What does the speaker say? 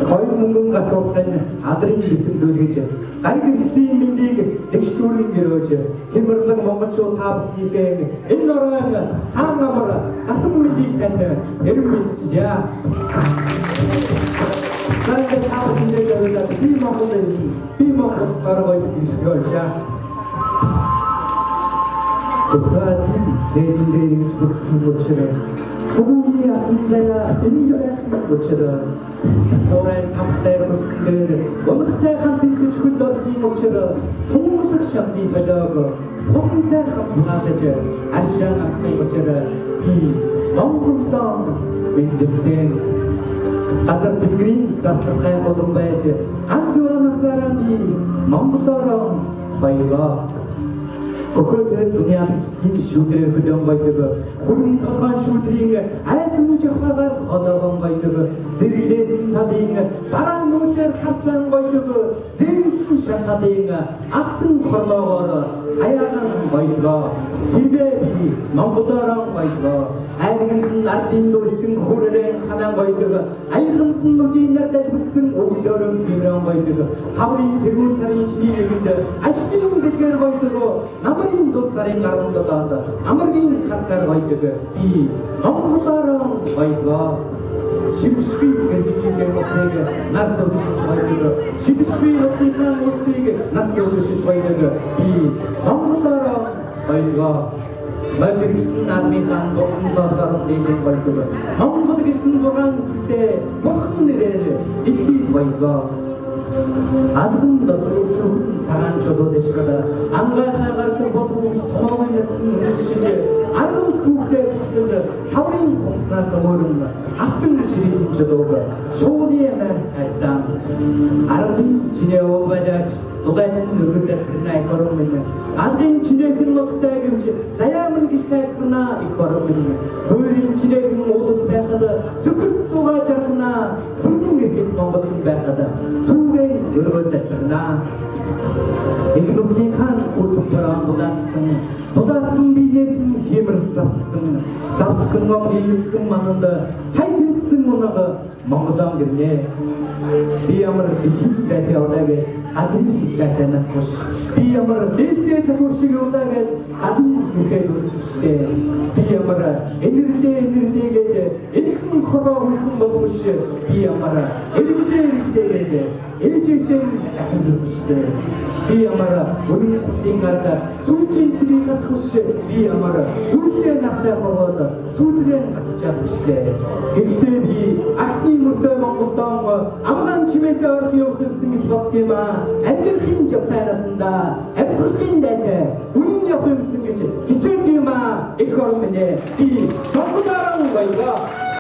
Хоёр мөнгөн гацуутай адрын хэлхэн зүйлгэж гариг ирсэн мэндийг дэвшүүлэн гэрөөж хэмэрлэг монголчууд та бүхнийг энэ орон хаан амар хатан мэндийг тань эрм мэдчихье. Санаа та бүхэнд зөвлөд би Монгол гаргаж ирсгөөшаа. Тухайн 세진대 익숙한 것처럼 고분이 아픈 자야 인간의 것처럼 겨울엔 밤때 것들 원때 한빛 주근더니 것처럼 동물들 샴디 배다고 동때 한분하되죠 아시안 학생 것처럼 이 멍군당 윈드센 아들 비그린 사스카야 보던 바이지 안수하는 사람이 멍구처럼 바이가 그걸 두니아의 지진 슈트를 그대로 바이고 그런 더한 슈트링에 아이즈는 저화가 거다던 바이고 제리레 진타딩 바람 모델 합산 바이고 제리스 샤타딩 악든 걸러와라 하야간 바이고 기베비 멍보다랑 바이고 아이는 나딘도 쓴 호르레 하나 바이고 아이는 분노기 날때 붙은 오더름 비랑 바이고 하브리 대구 살인 시리인데 아시는 데게 바이고 아무리 독사린 가운데 다다 아무리 같이 바이고 이 멍보다랑 바이고 시비시비 그리게 못해게 나서듯이 좋아해요 시비시비 어디가 못해게 나서듯이 좋아해요 이 멍보다랑 바이고 말들이슨 남미한 동도사로 내는 걸고 멍보드기 순조간 쓸때 모든 일을 이기 바이고 아들은 너도 좋은 사람 줘도 되시거다 안가 나갈 보통 소망을 쓰는 시제 아는 국대 국들 사우린 공사서 모르는 악등 지린 저도 쇼디에는 발상 아는 지내오 바자지 도다는 누르자 그나 이거로면 안된 지내는 것도 김치 자야문 기스타 그나 이거로면 우리 지내는 모두 스페하다 스쿨 소가 잡나 분명히 먹어도 배하다 수게 누르자 그나 이렇게 한 고통처럼 도다슨 비내슨 힘을 sapsın mamlilik manında saygısın ona Mongoldan girne bir amar dihip bete odave adil bete nasmış bir amar dehte takoşi odave adil yüke işte bir amar enirde geldi elikin kora uykum bakmış bir amar elbide geldi elcesen akılmıştı bir amar onun dingarda suçin sidik atmış bir amar ülke nakta havada 수들의 잡으시되 일대비 악기 물때 먹었던 거 아무간 치매가 기억했으니 죽었게만 애들 흰 접다났습니다 애플 흰 데데 운력 없으니 기출기만 이거로면 이 정부다라는 거이가